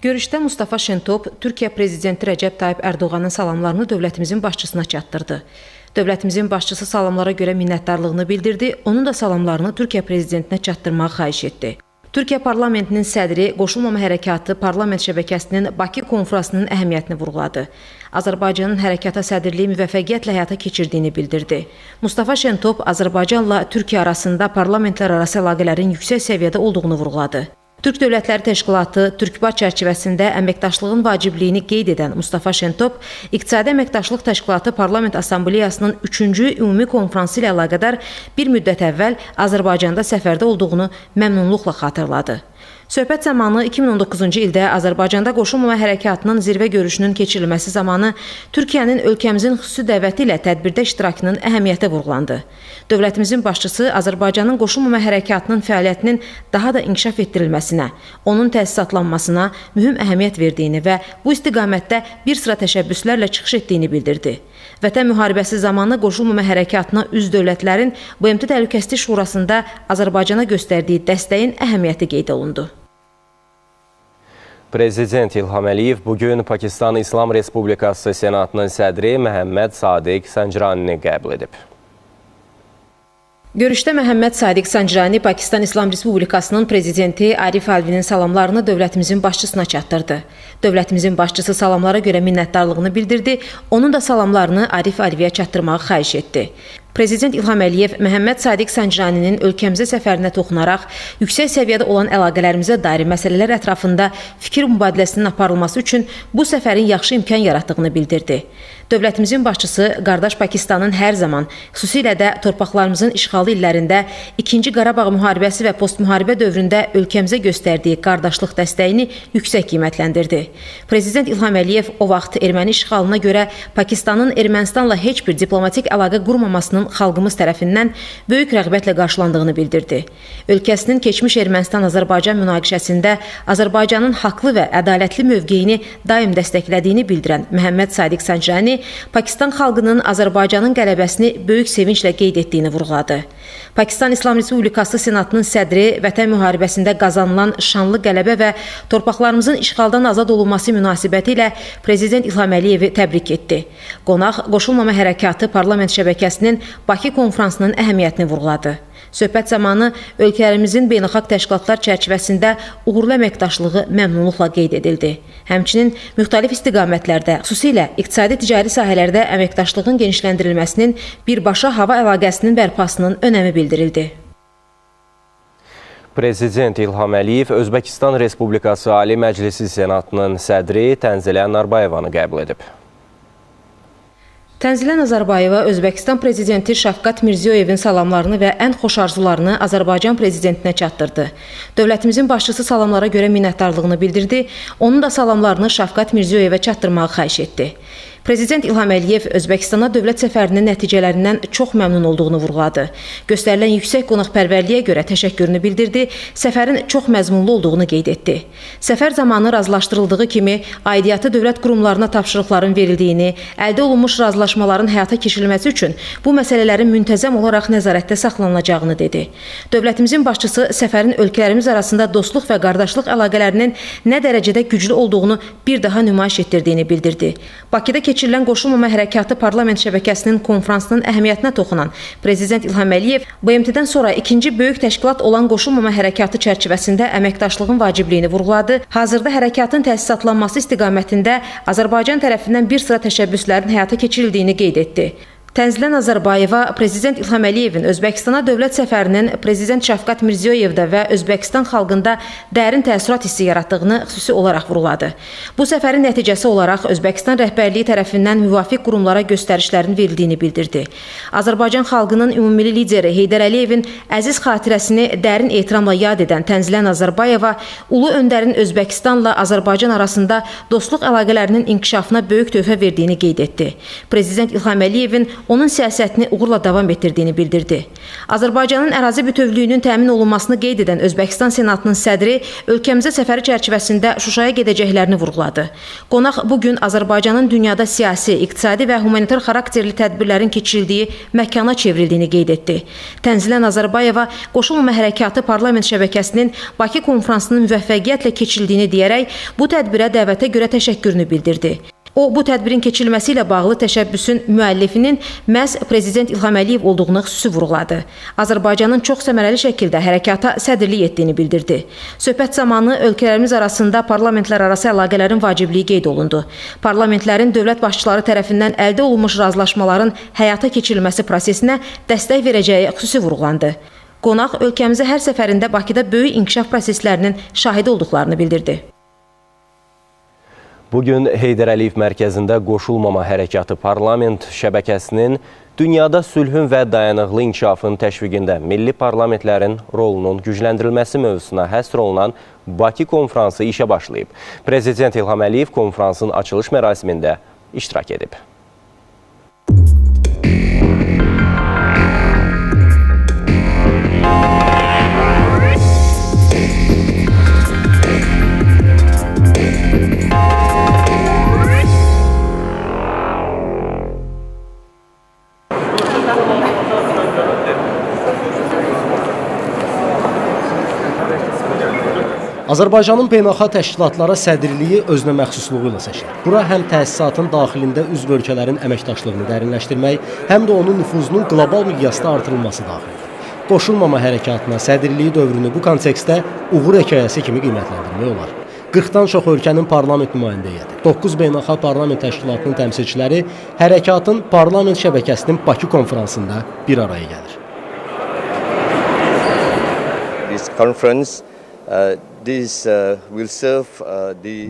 Görüşdə Mustafa Şentop Türkiyə Prezidenti Rəcəb Tayyip Ərdoğanın salamlarını dövlətimizin başçısına çatdırdı. Dövlətimizin başçısı salamlara görə minnətdarlığını bildirdi, onun da salamlarını Türkiyə Prezidentinə çatdırmağı xahiş etdi. Türkiyə Parlamentinin sədri Qoşulmama Hərəkatı Parlament şəbəkəsinin Baku konfransının əhəmiyyətini vurğuladı. Azərbaycanın hərəkata sədrliyi müvəffəqiyyətlə həyata keçirdiyini bildirdi. Mustafa Şentop Azərbaycanla Türkiyə arasında parlamentlər arası əlaqələrin yüksək səviyyədə olduğunu vurğuladı. Türk Dövlətləri Təşkilatı Türkbar çərçivəsində əməkdaşlığın vacibliyini qeyd edən Mustafa Şentop, İqtisadi Əməkdaşlıq Təşkilatı Parlament Assambleyasının 3-cü ümumi konfransı ilə əlaqədar bir müddət əvvəl Azərbaycanda səfərdə olduğunu məmnunluqla xatırladı. Söhbət zamanı 2019-cu ildə Azərbaycanda Qoşulmama Hərəkatının zirvə görüşünün keçirilməsi zamanı Türkiyənin ölkəmizin xüsusi dəvəti ilə tədbirdə iştirakının əhəmiyyəti vurğulandı. Dövlətimizin başçısı Azərbaycanın Qoşulmama Hərəkatının fəaliyyətinin daha da inkişaf etdirilməsinə, onun təsisatlanmasına mühüm əhəmiyyət verdiyini və bu istiqamətdə bir sıra təşəbbüslərlə çıxış etdiyini bildirdi. Vətən müharibəsi zamanı Qoşulmama Hərəkatına üzv dövlətlərin BMT Təhlükəsizlik Şurasında Azərbaycana göstərdiyi dəstəyin əhəmiyyəti qeyd olundu. Prezident İlham Əliyev bugün Pakistan İslam Respublikası Senatının sədri Məhəmməd Sadiq Sancranini qəbul edib. Görüşdə Məhəmməd Sadiq Sancrani Pakistan İslam Respublikasının prezidenti Arif Alvinin salamlarını dövlətimizin başçısına çatdırdı. Dövlətimizin başçısı salamlara görə minnətdarlığını bildirdi, onun da salamlarını Arif Aliyə çatdırmağı xahiş etdi. Prezident İlham Əliyev Məhəmməd Sadiq Sancraninin ölkəmizə səfərinə toxunaraq yüksək səviyyədə olan əlaqələrimizə dair məsələlər ətrafında fikir mübadiləsinin aparılması üçün bu səfərin yaxşı imkan yaratdığını bildirdi. Dövlətimizin başçısı qardaş Pakistanın hər zaman, xüsusilə də torpaqlarımızın işğalı illərində, 2-ci Qarabağ müharibəsi və postmüharibə dövründə ölkəmizə göstərdiyi qardaşlıq dəstəyini yüksək qiymətləndirdi. Prezident İlham Əliyev o vaxt erməni işğalına görə Pakistanın Ermənistanla heç bir diplomatik əlaqə qurmamasının xalqımız tərəfindən böyük rəğbətlə qarşılandığını bildirdi. Ölkəsinin keçmiş Ermənistan-Azərbaycan münaqişəsində Azərbaycanın haqlı və ədalətli mövqeyini daim dəstəklədiyini bildirən Məhəmməd Sadiq Sancrani Pakistan xalqının Azərbaycanın qələbəsini böyük sevinclə qeyd etdiyini vurğuladı. Pakistan İslam Respublikası Senatının sədri Vətən müharibəsində qazanılan şanlı qələbə və torpaqlarımızın işğaldan azad olunması münasibəti ilə Prezident İlham Əliyevi təbrik etdi. Qonaq Qoşulmama Hərəkatı Parlament şəbəkəsinin Baku konfransının əhəmiyyətini vurğuladı. Söhbət zamanı ölkələrimizin beynəlxalq təşkilatlar çərçivəsində uğurlu əməkdaşlığı məmnunluqla qeyd edildi. Həmçinin müxtəlif istiqamətlərdə, xüsusilə iqtisadi-ticari sahələrdə əməkdaşlığın genişləndirilməsinin birbaşa hava əlaqəsinin bərpasının önəmi bildirildi. Prezident İlham Əliyev Özbəkistan Respublikası Ali Məclisi Senatının sədri Tənzilə Narbayevanı qəbul edib. Tənzilə Nazarbayeva Özbəkistan Prezidenti Şəfqət Mirziyoyevin salamlarını və ən xoş arzularını Azərbaycan Prezidentinə çatdırdı. Dövlətimizin başçısı salamlara görə minnətdarlığını bildirdi, onun da salamlarını Şəfqət Mirziyoyevə çatdırmağı xahiş etdi. Prezident İlham Əliyev Özbəkistana dövlət səfərinin nəticələrindən çox məmnun olduğunu vurğuladı. Göstərilən yüksək qonaqpərvərliyə görə təşəkkürünü bildirdi, səfərin çox məzmunlu olduğunu qeyd etdi. Səfər zamanı razılaşdırıldığı kimi aidiyyatı dövlət qurumlarına tapşırıqların verildiyini, əldə olunmuş razılaşmaların həyata keçirilməsi üçün bu məsələlərin müntəzəm olaraq nəzarətdə saxlanılacağını dedi. Dövlətimizin başçısı səfərin ölkələrimiz arasında dostluq və qardaşlıq əlaqələrinin nə dərəcədə güclü olduğunu bir daha nümayiş etdirdiyini bildirdi. Bakıda keçirilən Qoşulmama Hərəkatı Parlament şəbəkəsinin konfransının əhəmiyyətinə toxunan Prezident İlham Əliyev BMT-dən sonra ikinci böyük təşkilat olan Qoşulmama Hərəkatı çərçivəsində əməkdaşlığın vacibliyini vurğuladı. Hazırda hərəkatın təsisatlanması istiqamətində Azərbaycan tərəfindən bir sıra təşəbbüslərin həyata keçirildiyini qeyd etdi. Tənzilə Nazarbayeva Prezident İlham Əliyevin Özbəkistana dövlət səfərinin Prezident Şəfqət Mirziyoyevdə və Özbəkistan xalqında dərin təəssürat hissi yaratdığını xüsusi olaraq vurğuladı. Bu səfərin nəticəsi olaraq Özbəkistan rəhbərliyi tərəfindən müvafiq qurumlara göstərişlərin verildiğini bildirdi. Azərbaycan xalqının ümumilli lideri Heydər Əliyevin əziz xatirəsini dərin ehtiramla yad edən Tənzilə Nazarbayeva ulu öndərin Özbəkistanla Azərbaycan arasında dostluq əlaqələrinin inkişafına böyük töhfə verdiyini qeyd etdi. Prezident İlham Əliyevin onun siyasətini uğurla davam etdirdiyini bildirdi. Azərbaycanın ərazi bütövlüyünün təmin olunmasını qeyd edən Özbəkistan Senatının sədri ölkəmizə səfəri çərçivəsində Şuşaya gedəcəklərini vurğuladı. Qonaq bugün Azərbaycanın dünyada siyasi, iqtisadi və humanitar xarakterli tədbirlərin keçirildiyi məkana çevrildiyini qeyd etdi. Tənzilən Nazarbayeva Qoşulmama Hərəkatı Parlament şəbəkəsinin Bakı konfransının müvəffəqiyyətlə keçirildiyini deyərək bu tədbirə dəvətə görə təşəkkürünü bildirdi. O, bu tədbirin keçirilməsi ilə bağlı təşəbbüsün müəllifinin məhz Prezident İlham Əliyev olduğunu xüsusi vurğuladı. Azərbaycanın çox səmərəli şəkildə hərəkata sədrlik etdiyini bildirdi. Söhbət zamanı ölkələrimiz arasında parlamentlər arası əlaqələrin vacibliyi qeyd olundu. Parlamentlərin dövlət başçıları tərəfindən əldə olunmuş razılaşmaların həyata keçirilməsi prosesinə dəstək verəcəyi xüsusi vurğulandı. Qonaq ölkəmizə hər səfərində Bakıda böyük inkişaf proseslərinin şahidi olduqlarını bildirdi. Bugün Heydər Əliyev mərkəzində Qoşulmama Hərəkatı Parlament şəbəkəsinin dünyada sülhün və dayanıqlı inkişafın təşviqində milli parlamentlərin rolunun gücləndirilməsi mövzusuna həsr olunan Bakı konfransı işə başlayıb. Prezident İlham Əliyev konfransın açılış mərasimində iştirak edib. Azərbaycanın beynəlxalq təşkilatlara sədrliyi özünə məxsusluğu ilə seçilir. Bura həm təsisatın daxilində üzv ölkələrin əməkdaşlığını dərinləşdirmək, həm də onun nüfuzunun qlobal miqyasda artırılması daxildir. Qoşulmama hərəkatına sədrliyi dövrünü bu kontekstdə uğur hekayəsi kimi qiymətləndirmək olar. 40-dan çox ölkənin parlament nümayəndə heyəti, 9 beynəlxalq parlament təşkilatının təmsilçiləri hərəkatın parlament şəbəkəsinin Bakı konfransında bir araya gəlir.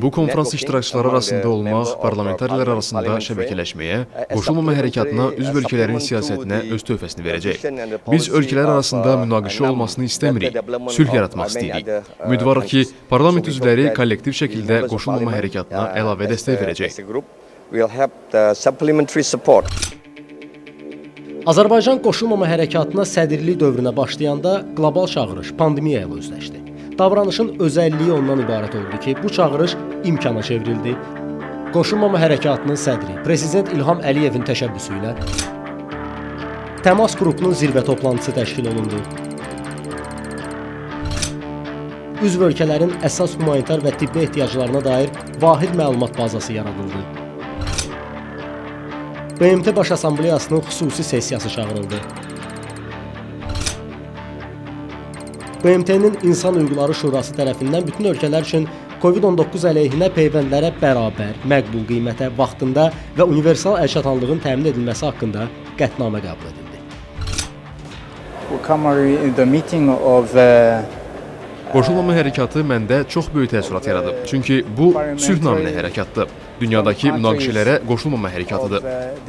Bu konfrans iştirakçıları arasında olmaq, parlamentarilər arasında şəbəkələşməyə, qoşulmama hərəkatına, üzv ölkələrin siyasətinə öz töhfəsini verəcək. Biz ölkələr arasında münaqişə olmasını istəmirik, sülh yaratmaq istəyirik. Ümidvarıq ki, parlament üzvləri kollektiv şəkildə qoşulmama hərəkatına əlavə dəstək verəcək. Azərbaycan qoşulmama hərəkatına sədrlik dövrünə başlayanda qlobal çağırış pandemiya ilə üzləşdi. Davranışın özəlliyi ondan ibarət oldu ki, bu çağırış imkana çevrildi. Qoşulmama hərəkatının sədri Prezident İlham Əliyevin təşəbbüsü ilə təmas qrupunun zirvə toplantısı təşkil olundu. Üzv ölkələrin əsas humanitar və tibbi ehtiyaclarına dair vahid məlumat bazası yaradıldı. BMT Baş Assambleyasının xüsusi sessiyası çağırıldı. BMT-nin İnsan Hüquqları Şurası tərəfindən bütün ölkələr üçün COVID-19 əleyhinə peyvəndlərə bərabər, məqbul qiymətə, vaxtında və universal əlçatanlığın təmin edilməsi haqqında qətnamə qəbul edildi. Qoşulmama hərəkatı məndə çox böyük təəssürat yaradıb. Çünki bu sülh naminə hərəkatdır. Dünyadakı münaqişələrə qoşulmama hərəkatıdır.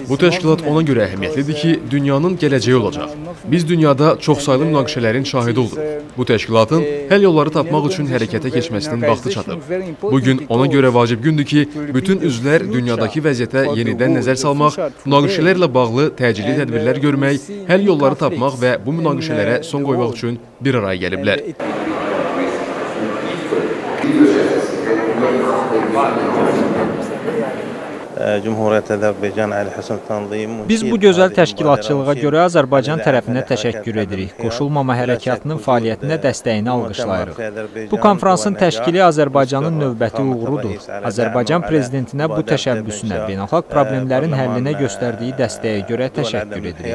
Bu təşkilat ona görə əhəmiyyətlidir ki, dünyanın gələcəyi olacaq. Biz dünyada çoxsaylı münaqişələrin şahidi oluruq. Bu təşkilatın həll yolları tapmaq üçün hərəkətə keçməsinin vaxtı çatıb. Bugün ona görə vacib gündür ki, bütün üzvlər dünyadakı vəziyyətə yenidən nəzər salmaq, münaqişələrlə bağlı təcili tədbirlər görmək, həll yolları tapmaq və bu münaqişələrə son qoymaq üçün bir araya gəliblər. Biz bu gözəl təşkilatçılığa görə Azərbaycan tərəfinə təşəkkür edirik. Qoşulmama hərəkatının fəaliyyətinə dəstəyini alqışlayırıq. Bu konfransın təşkili Azərbaycanın növbəti uğurudur. Azərbaycan prezidentinə bu təşəbbüsünə, beynəlxalq problemlərin həllinə göstərdiyi dəstəyə görə təşəkkür edirik.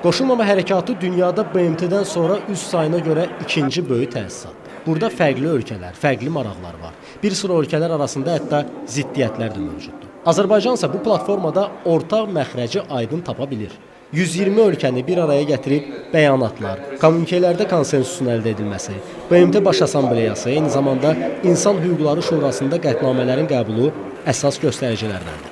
Qoşulmama hərəkatı dünyada BMT-dən sonra üst sayına görə ikinci böyük təsisatdır. Burada fərqli ölkələr, fərqli maraqlar var. Bir sıra ölkələr arasında hətta ziddiyyətlər də mövcuddur. Azərbaycan isə bu platformada ortaq məxrəci aydın tapa bilir. 120 ölkəni bir araya gətirib bəyanatlar, kommunikelərdə konsensusun əldə edilməsi, BMT Baş Assambleyası, eyni zamanda İnsan Hüquqları Şurasında qətnamələrin qəbulu əsas göstəricilərdəndir.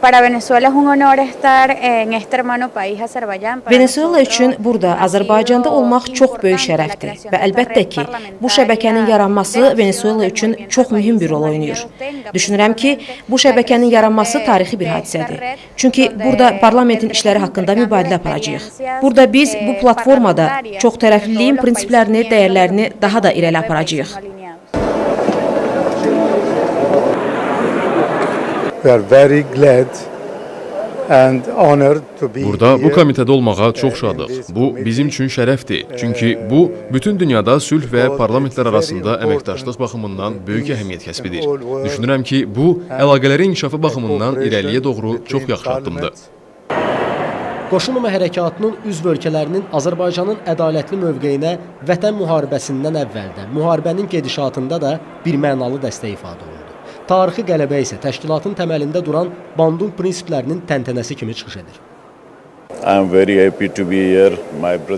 Para Venezuela es un honor estar en este hermano país Azerbaycan. Venezuela üçün burada Azərbaycanda olmaq çox böyük şərəfdir və əlbəttə ki, bu şəbəkənin yaranması Venezuela üçün çox mühüm bir rol oynayır. Düşünürəm ki, bu şəbəkənin yaranması tarixi bir hadisədir. Çünki burada parlamentin işləri haqqında mübadilə aparacağıq. Burada biz bu platformada çox tərəfliliyin prinsiplərini, dəyərlərini daha da irəli aparacağıq. We are very glad and honored to be Burada bu here. komitədə olmağa çox şadıq. Bu bizim üçün şərəfdir. Çünki bu bütün dünyada sülh və parlamentlər arasında əməkdaşlıq baxımından böyük əhəmiyyət kəsb edir. Düşünürəm ki, bu əlaqələrin inkişafı baxımından irəliyə doğru çox yaxşı addımdır. Qoşulmama hərəkatının üzv ölkələrinin Azərbaycanın ədalətli mövqeyinə vətən müharibəsindən əvvəldə, müharibənin gedişatında da bir mənalı dəstək ifadə olundu. Tarixi qələbə isə təşkilatın təməlində duran Bandung prinsiplərinin təntənəsi kimi çıxış edir.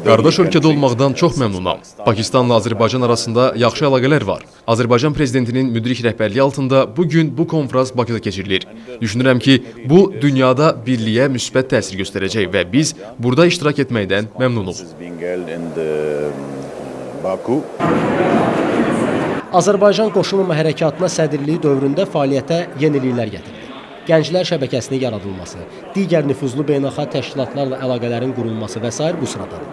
Qardaş ölkədə olmaqdan çox məmnunam. Pakistanla Azərbaycan arasında yaxşı əlaqələr var. Azərbaycan prezidentinin müdrik rəhbərliyi altında bugün bu konfrans Bakıda keçirilir. Düşünürəm ki, bu dünyada birliyə müsbət təsir göstərəcək və biz burada iştirak etməkdən məmnunuq. Azərbaycan qoşulmama hərəkatına sədrliyi dövründə fəaliyyətə yeniliklər gətirdi. Gənclər şəbəkəsinin yaradılması, digər nüfuzlu beynəlxalq təşkilatlarla əlaqələrin qurulması və s. bu sıradadır.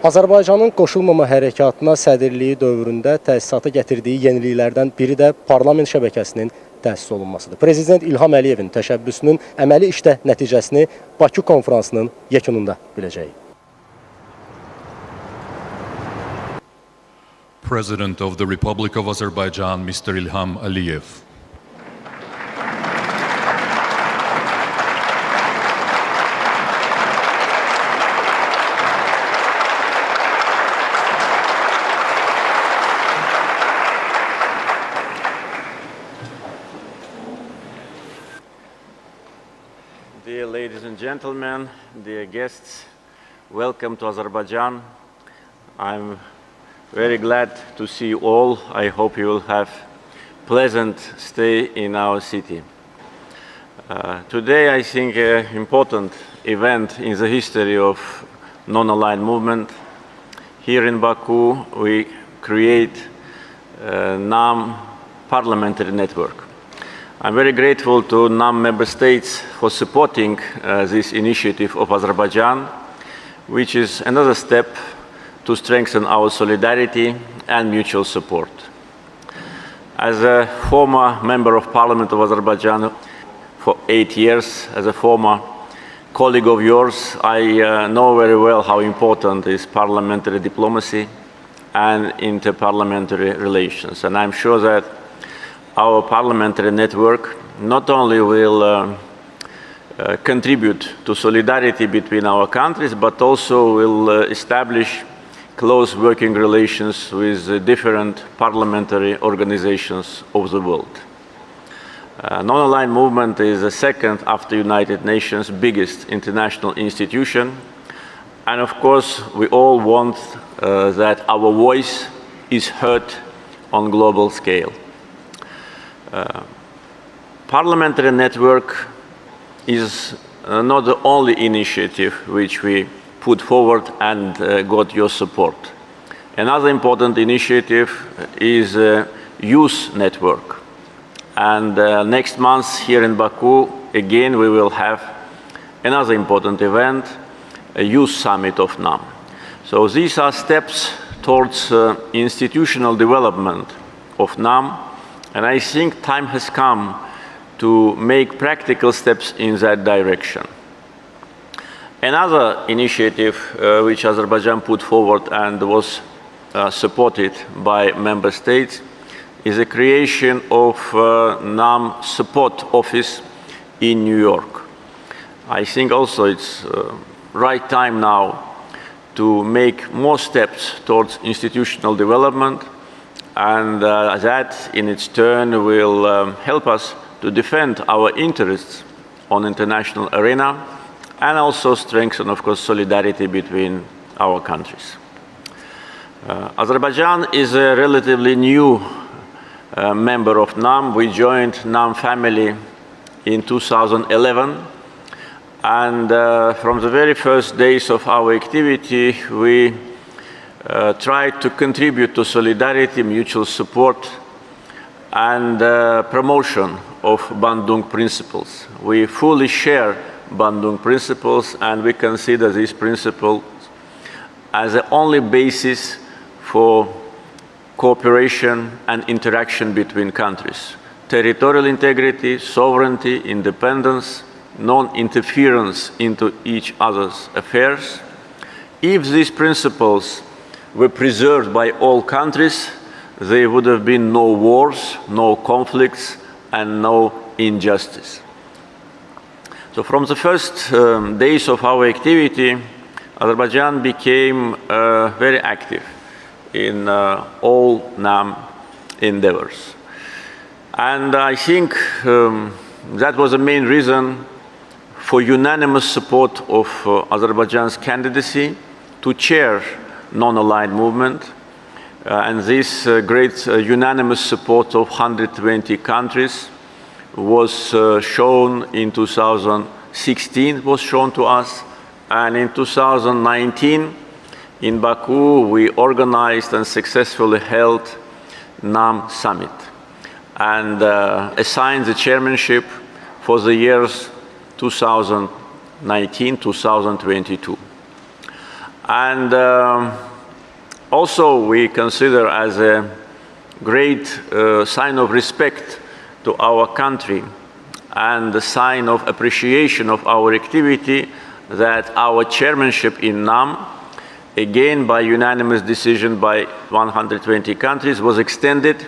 Azərbaycanın qoşulmama hərəkatına sədrliyi dövründə təsisata gətirdiyi yeniliklərdən biri də parlament şəbəkəsinin təsis olunmasıdır. Prezident İlham Əliyevin təşəbbüsünün əməli işdə nəticəsini Baku konfransının yekununda biləcəyik. President of the Republic of Azerbaijan, Mr. İlham Əliyev. Dear ladies and gentlemen, dear guests, welcome to Azerbaijan. I'm very glad to see you all. I hope you will have pleasant stay in our city. Today I think an important event in the history of non-aligned movement. Here in Baku we create a NAM parliamentary network. I'm very grateful to NAM member states for supporting this initiative of Azerbaijan, which is another step to strengthen our solidarity and mutual support. As a former member of Parliament of Azerbaijan for 8 years, as a former colleague of yours, I know very well how important is parliamentary diplomacy and interparliamentary relations. And I'm sure that our parliamentary network not only will contribute to solidarity between our countries, but also will establish close working relations with different parliamentary organizations of the world. Non-aligned movement is the second after United Nations biggest international institution. And of course, we all want that our voice is heard on global scale. Parliamentary network is not the only initiative which we put forward and got your support. Another important initiative is a youth network. And next month here in Baku, again, we will have another important event, a youth summit of NAM. So these are steps towards institutional development of NAM, and I think time has come to make practical steps in that direction. Another initiative which Azerbaijan put forward and was supported by member states is the creation of NAM support office in New York. I think also it's right time now to make more steps towards institutional development, and that in its turn will help us to defend our interests on international arena and also strengthen, of course, solidarity between our countries. Azerbaijan is a relatively new member of NAM. We joined NAM family in 2011, and from the very first days of our activity, we tried to contribute to solidarity, mutual support, and promotion of Bandung principles. We fully share Bandung principles, and we consider these principles as the only basis for cooperation and interaction between countries. Territorial integrity, sovereignty, independence, non-interference into each other's affairs. If these principles were preserved by all countries, there would have been no wars, no conflicts, and no injustice. So from the first days of our activity, Azerbaijan became very active in all NAM endeavors. And I think that was the main reason for unanimous support of Azerbaijan's candidacy to chair non-aligned movement. And this great unanimous support of 120 countries was shown in 2016, was shown to us. And in 2019, in Baku, we organized and successfully held NAM Summit and assigned the chairmanship for the years 2019-2022. And also we consider as a great sign of respect to our country and the sign of appreciation of our activity that our chairmanship in NAM, again by unanimous decision by 120 countries, was extended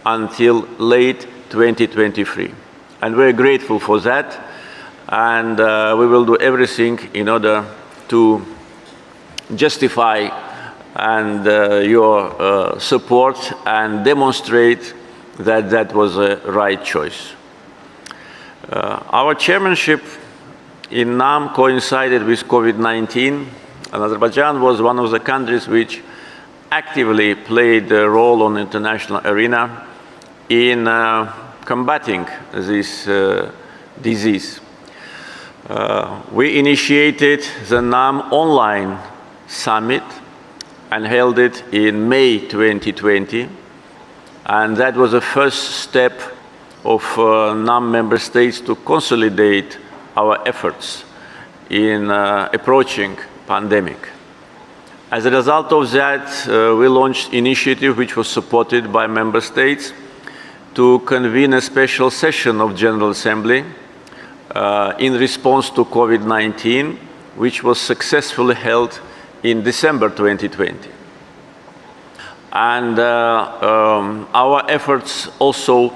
until late 2023. And we're grateful for that, and we will do everything in order to justify and your support and demonstrate that that was a right choice. Our chairmanship in NAM coincided with COVID-19, and Azerbaijan was one of the countries which actively played a role on the international arena in combating this disease. We initiated the NAM online summit and held it in May 2020, and that was the first step of NAM member states to consolidate our efforts in approaching pandemic. As a result of that, we launched initiative which was supported by member states to convene a special session of General Assembly in response to COVID-19, which was successfully held in December 2020. And our efforts also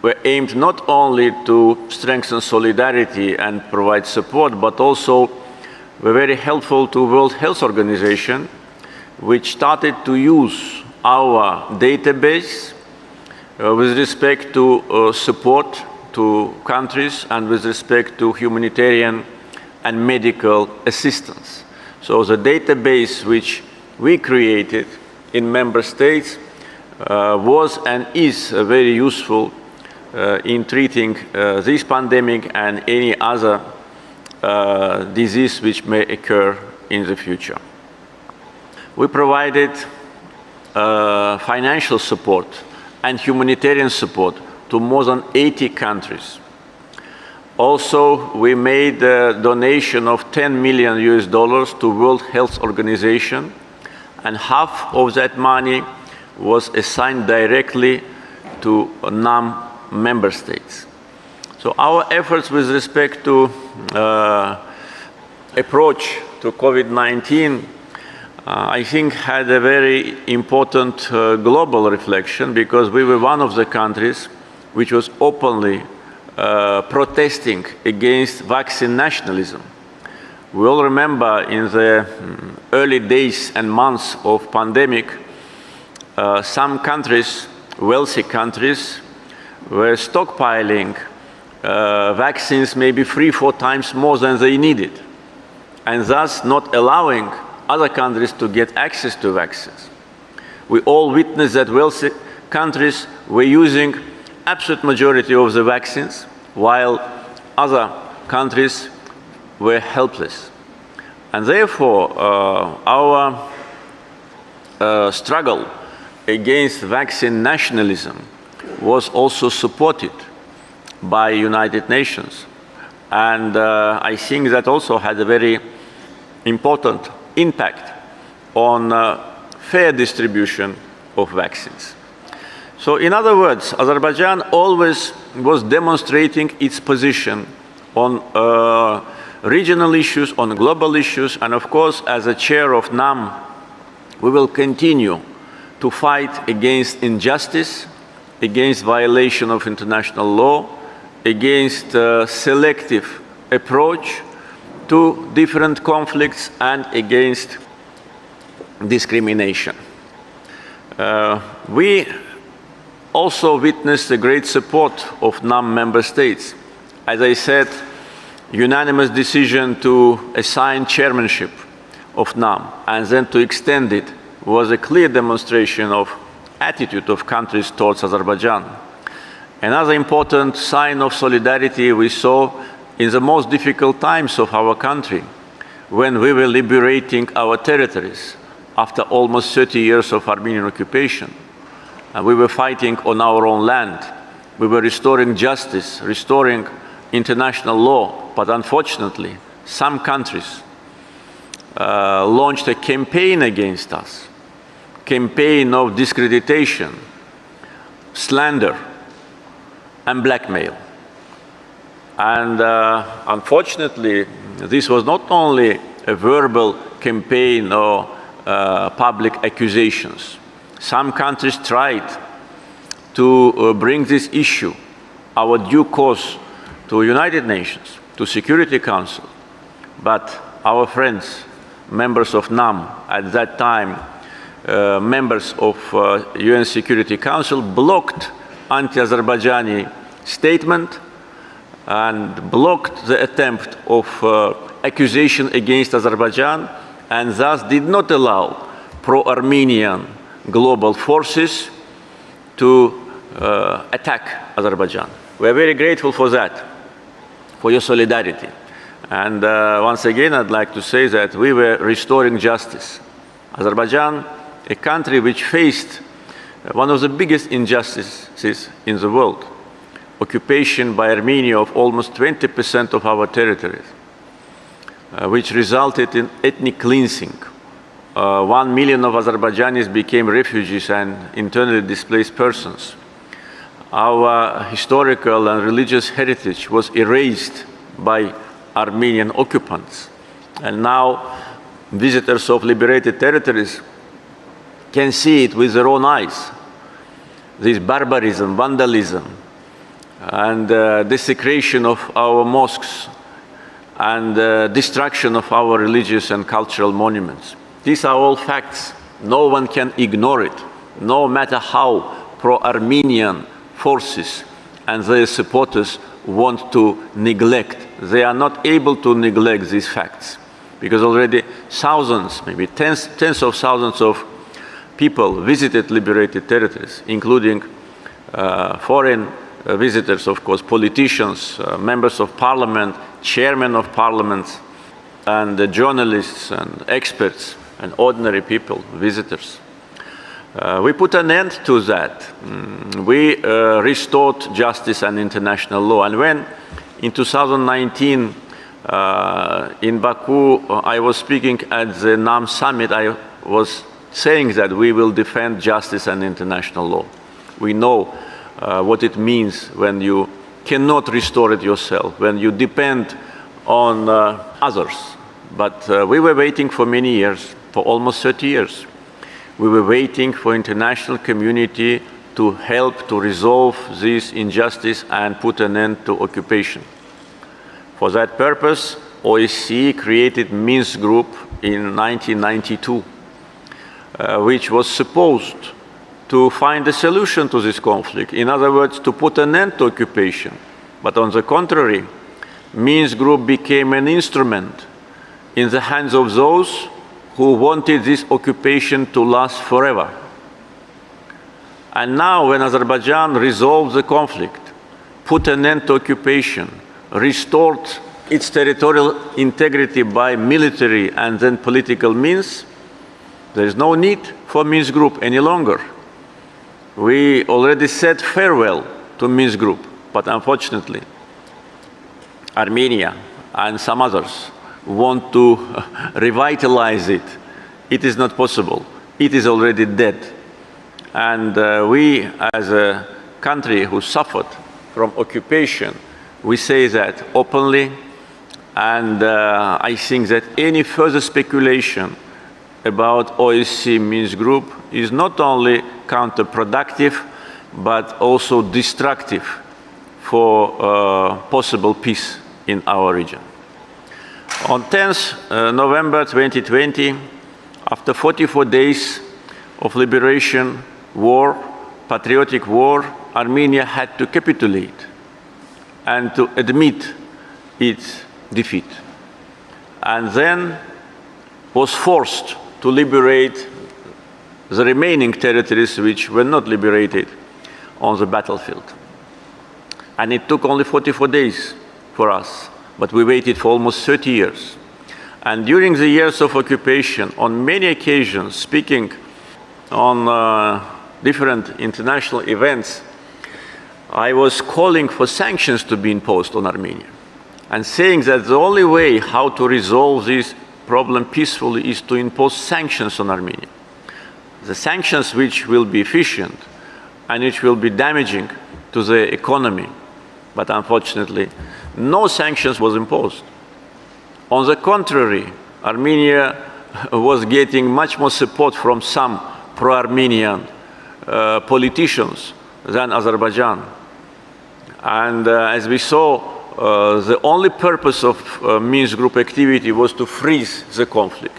were aimed not only to strengthen solidarity and provide support, but also were very helpful to World Health Organization, which started to use our database with respect to support to countries and with respect to humanitarian and medical assistance. So the database which we created in member states was and is very useful in treating this pandemic and any other disease which may occur in the future. We provided financial support and humanitarian support to more than 80 countries. Also, we made a donation of $10 million to World Health Organization, and half of that money was assigned directly to NAM member states. So our efforts with respect to approach to COVID-19, I think had a very important global reflection, because we were one of the countries which was openly protesting against vaccine nationalism. We all remember in the early days and months of pandemic, some countries, wealthy countries, were stockpiling vaccines maybe 3-4 times more than they needed, and thus not allowing other countries to get access to vaccines. we all witnessed that wealthy countries were using absolute majority of the vaccines, while other countries were helpless. And therefore, our struggle against vaccine nationalism was also supported by United Nations. And I think that also had a very important impact on fair distribution of vaccines. So in other words, Azerbaijan always was demonstrating its position on regional issues, on global issues, and of course, as a chair of NAM, we will continue to fight against injustice, against violation of international law, against selective approach to different conflicts, and against discrimination. We also witnessed the great support of NAM member states. As I said, unanimous decision to assign chairmanship of NAM and then to extend it was a clear demonstration of attitude of countries towards Azerbaijan. Another important sign of solidarity we saw in the most difficult times of our country, when we were liberating our territories after almost 30 years of Armenian occupation. And we were fighting on our own land. We were restoring justice, restoring international law. But unfortunately, some countries launched a campaign against us, campaign of discreditation, slander, and blackmail. And unfortunately, this was not only a verbal campaign or public accusations. Some countries tried to bring this issue, our due course, to United Nations, to Security Council. But our friends, members of NAM at that time, members of UN Security Council, blocked anti-Azerbaijani statement and blocked the attempt of accusation against Azerbaijan, and thus did not allow pro-Armenian global forces to attack Azerbaijan. We are very grateful for that, for your solidarity. And once again, I'd like to say that we were restoring justice. Azerbaijan, a country which faced one of the biggest injustices in the world, occupation by Armenia of almost 20% of our territories, which resulted in ethnic cleansing. 1 million of Azerbaijanis became refugees and internally displaced persons. Our historical and religious heritage was erased by Armenian occupants. And now visitors of liberated territories can see it with their own eyes. This barbarism, vandalism, and desecration of our mosques, and destruction of our religious and cultural monuments. These are all facts. No one can ignore it, no matter how pro-Armenian forces and their supporters want to neglect. They are not able to neglect these facts, because already thousands, maybe tens of thousands of people visited liberated territories, including foreign visitors, of course, politicians, members of parliament, chairmen of parliaments, and journalists and experts and ordinary people, visitors. We put an end to that. We restored justice and international law. And when in 2019 in Baku I was speaking at the NAM summit, I was saying that we will defend justice and international law. We know what it means when you cannot restore it yourself, when you depend on others. But we were waiting for many years, for almost 30 years. We were waiting for international community to help to resolve this injustice and put an end to occupation. For that purpose, OSCE created Minsk Group in 1992, which was supposed to find a solution to this conflict. In other words, to put an end to occupation. But on the contrary, Minsk Group became an instrument in the hands of those who wanted this occupation to last forever. And now when Azerbaijan resolved the conflict, put an end to occupation, restored its territorial integrity by military and then political means, there is no need for Minsk Group any longer. We already said farewell to Minsk Group, but unfortunately, Armenia and some others want to revitalize it. It is not possible. It is already dead. And we, as a country who suffered from occupation, we say that openly, and I think that any further speculation about OSCE Minsk Group is not only counterproductive, but also destructive for possible peace in our region. On 10th November 2020, after 44 days of liberation, war, patriotic war, Armenia had to capitulate and to admit its defeat. And then was forced to liberate the remaining territories which were not liberated on the battlefield. And it took only 44 days for us, but we waited for almost 30 years. And during the years of occupation, on many occasions, speaking on different international events, I was calling for sanctions to be imposed on Armenia and saying that the only way how to resolve this problem peacefully is to impose sanctions on Armenia. The sanctions which will be efficient and which will be damaging to the economy. But unfortunately, no sanctions was imposed. On the contrary, Armenia was getting much more support from some pro-Armenian politicians than Azerbaijan. And as we saw, the only purpose of Minsk Group activity was to freeze the conflict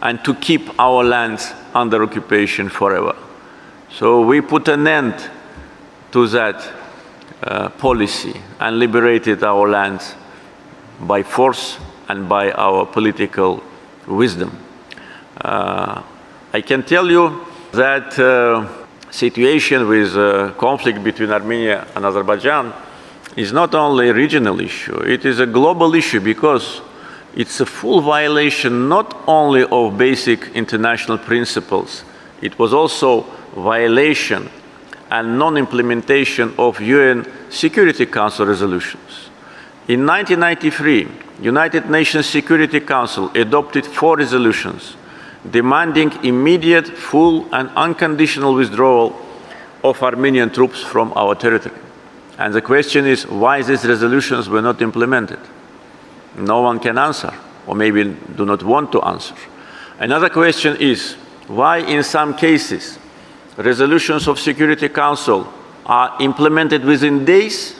and to keep our lands under occupation forever. So we put an end to that policy and liberated our lands by force and by our political wisdom. I can tell you that situation with conflict between Armenia and Azerbaijan is not only a regional issue, it is a global issue because it's a full violation not only of basic international principles, it was also violation and non-implementation of UN Security Council resolutions. In 1993, United Nations Security Council adopted 4 resolutions demanding immediate, full and unconditional withdrawal of Armenian troops from our territory. And the question is why these resolutions were not implemented. No one can answer, or maybe do not want to answer. Another question is why in some cases resolutions of Security Council are implemented within days,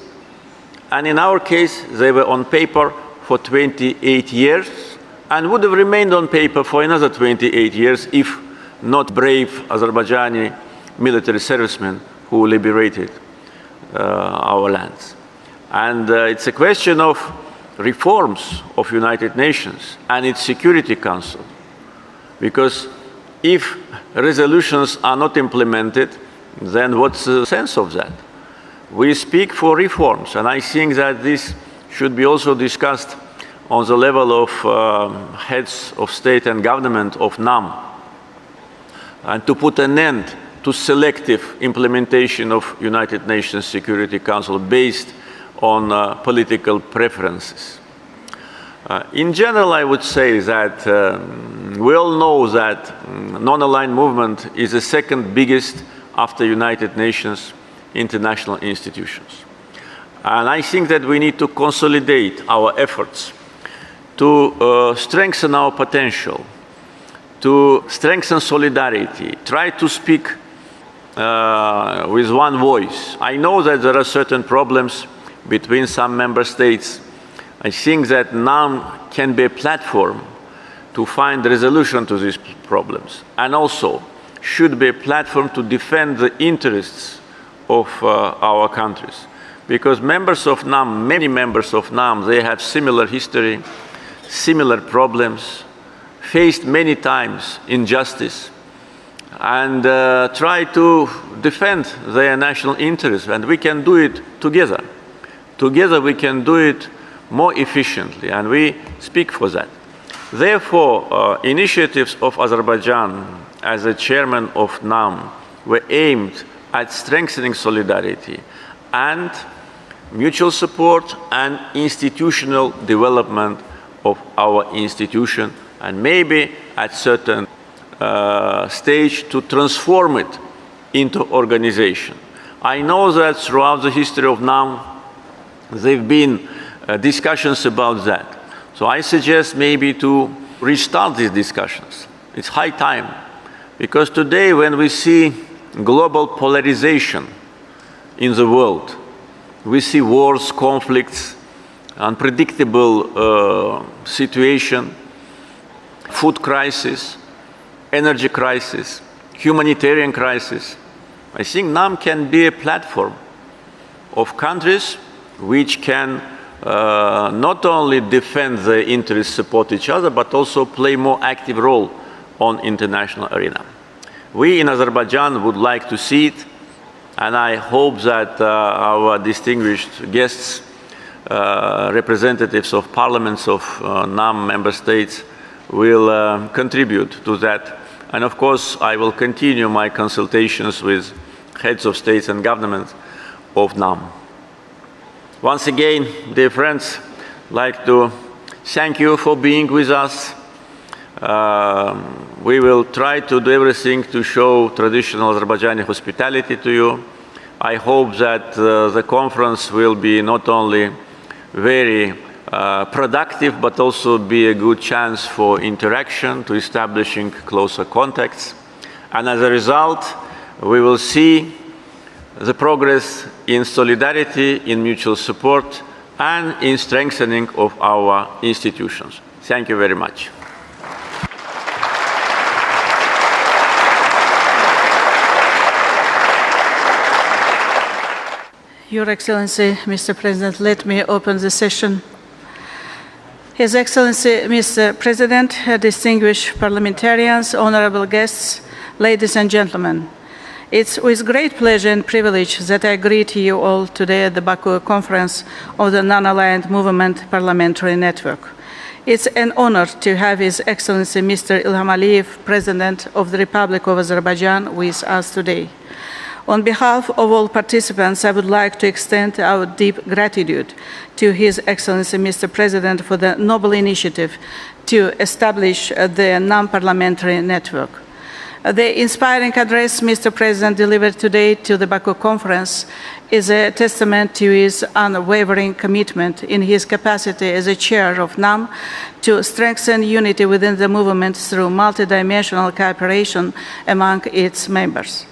and in our case they were on paper for 28 years and would have remained on paper for another 28 years if not brave Azerbaijani military servicemen who liberated our lands. And it's a question of reforms of United Nations and its Security Council. Because if resolutions are not implemented, then what's the sense of that? We speak for reforms, and I think that this should be also discussed on the level of heads of state and government of NAM, and to put an end to selective implementation of United Nations Security Council based on political preferences. In general, I would say that we all know that non-aligned movement is the second biggest after United Nations international institutions. And I think that we need to consolidate our efforts to strengthen our potential, to strengthen solidarity, try to speak with one voice. I know that there are certain problems between some member states. I think that NAM can be a platform to find resolution to these problems, and also should be a platform to defend the interests of our countries. Because members of NAM, many members of NAM, they have similar history, similar problems, faced many times injustice, and try to defend their national interests, and we can do it together. Together we can do it more efficiently, and we speak for that. Therefore, initiatives of Azerbaijan as a chairman of NAM were aimed at strengthening solidarity and mutual support and institutional development of our institution, and maybe at certain stage to transform it into organization. I know that throughout the history of NAM there have been discussions about that. So I suggest maybe to restart these discussions. It's high time, because today when we see global polarization in the world, we see wars, conflicts, unpredictable situation, food crisis, energy crisis, humanitarian crisis. I think NAM can be a platform of countries which can not only defend their interests, support each other, but also play more active role on international arena. We in Azerbaijan would like to see it, and I hope that our distinguished guests, representatives of parliaments of NAM member states, will contribute to that. And of course, I will continue my consultations with heads of states and governments of NAM. Once again, dear friends, I'd like to thank you for being with us. We will try to do everything to show traditional Azerbaijani hospitality to you. I hope that the conference will be not only very productive, but also be a good chance for interaction, to establishing closer contacts. And as a result, we will see the progress in solidarity, in mutual support, and in strengthening of our institutions. Thank you very much. Your Excellency, Mr. President, let me open the session. His Excellency, Mr. President, distinguished parliamentarians, honorable guests, ladies and gentlemen. It's with great pleasure and privilege that I greet you all today at the Baku conference of the Non-Aligned Movement Parliamentary Network. It's an honor to have His Excellency Mr. İlham Əliyev, President of the Republic of Azerbaijan, with us today. On behalf of all participants, I would like to extend our deep gratitude to His Excellency Mr. President for the noble initiative to establish the non-parliamentary network. The inspiring address Mr. President delivered today to the Baku conference is a testament to his unwavering commitment in his capacity as a chair of NAM to strengthen unity within the movement through multidimensional cooperation among its members.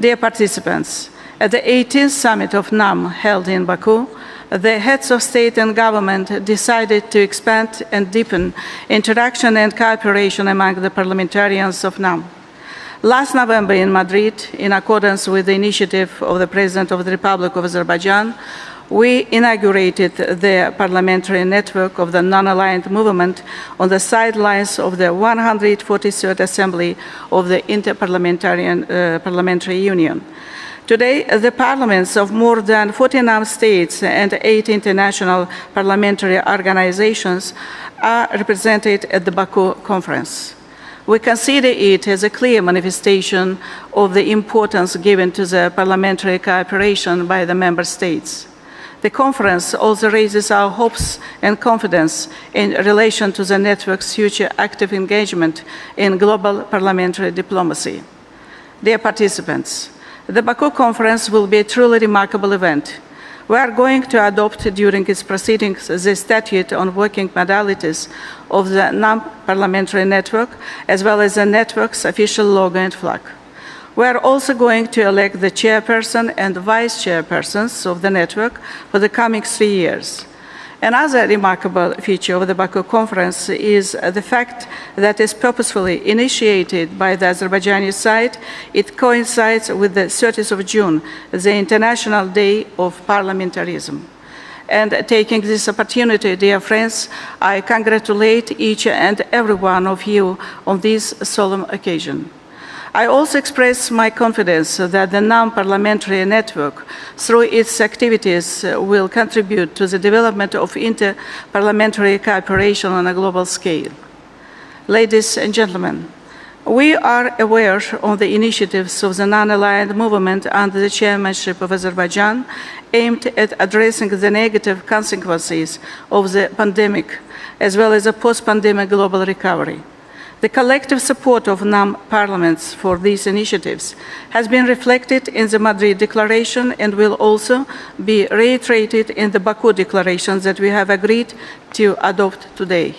Dear participants, at the 18th summit of NAM held in Baku, the heads of state and government decided to expand and deepen interaction and cooperation among the parliamentarians of NAM. Last November in Madrid, in accordance with the initiative of the President of the Republic of Azerbaijan, we inaugurated the parliamentary network of the non-aligned movement on the sidelines of the 143rd Assembly of the Parliamentary Union. Today, the parliaments of more than 49 states and 8 international parliamentary organizations are represented at the Baku conference. We consider it as a clear manifestation of the importance given to the parliamentary cooperation by the member states. The conference also raises our hopes and confidence in relation to the network's future active engagement in global parliamentary diplomacy. Dear participants, the Baku conference will be a truly remarkable event. We are going to adopt during its proceedings the statute on working modalities of the non-parliamentary network, as well as the network's official logo and flag. We are also going to elect the chairperson and vice chairpersons of the network for the coming 3 years. Another remarkable feature of the Baku conference is the fact that it is purposefully initiated by the Azerbaijani side. It coincides with the 30th of June, the International Day of Parliamentarism. And taking this opportunity, dear friends, I congratulate each and every one of you on this solemn occasion. I also express my confidence that the non-parliamentary network, through its activities, will contribute to the development of inter-parliamentary cooperation on a global scale. Ladies and gentlemen, we are aware of the initiatives of the non-aligned movement under the chairmanship of Azerbaijan aimed at addressing the negative consequences of the pandemic, as well as a post-pandemic global recovery. The collective support of non-parliaments for these initiatives has been reflected in the Madrid Declaration and will also be reiterated in the Baku Declaration that we have agreed to adopt today.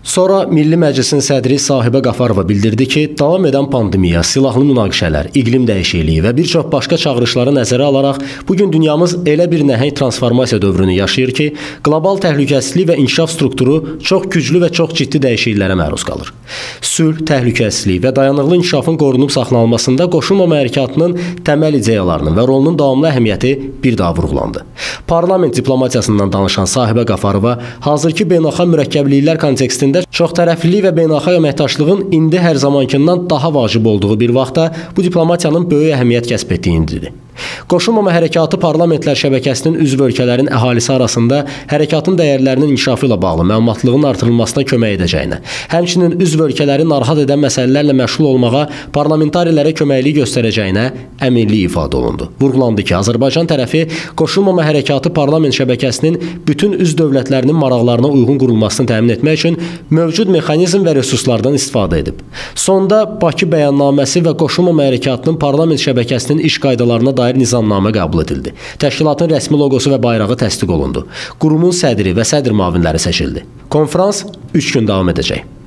Sonra Milli Məclisin sədri Sahibə Qafarova bildirdi ki, davam edən pandemiya, silahlı münaqişələr, iqlim dəyişikliyi və bir çox başqa çağırışları nəzərə alaraq bugün dünyamız elə bir nəhəng transformasiya dövrünü yaşayır ki, qlobal təhlükəsizlik və inkişaf strukturu çox güclü və çox ciddi dəyişikliklərə məruz qalır. Sülh, təhlükəsizlik və dayanıqlı inkişafın qorunub saxlanılmasında qoşulmama hərəkatının təməl ideyalarının və rolunun davamlı əhəmiyyəti bir daha vurğulandı. Parlament diplomatiyasından danışan Sahibə Qafarova hazırki beynəlxalq mürəkkəbliklər kontekstində çoxtərəflilik və beynəlxalq əməkdaşlığın indi hər zamankindən daha vacib olduğu bir vaxtda bu diplomatiyanın böyük əhəmiyyət kəsb etdiyini dedi. Qoşulmama hərəkatı parlamentlər şəbəkəsinin üzv ölkələrin əhalisi arasında hərəkatın dəyərlərinin inkişafı ilə bağlı məlumatlığın artırılmasına kömək edəcəyinə, həmçinin üzv ölkələri narahat edən məsələlərlə məşğul olmağa parlamentarilərə köməklik göstərəcəyinə əminlik ifadə olundu. Vurğulandı ki, Azərbaycan tərəfi qoşulmama hərəkatı parlament şəbəkəsinin bütün üzv dövlətlərinin maraqlarına uyğun qurulmasını təmin etmək üçün mövcud mexanizm və resurslardan istifadə edib. Sonda Bakı bəyannaməsi və qoşulmama hərəkatının parlament şəbəkəsinin iş qaydalarına dair nizamnamə qəbul edildi. Təşkilatın rəsmi loqosu və bayrağı təsdiq olundu. Qurumun sədri və sədr müavinləri seçildi. Konfrans 3 gün davam edəcək.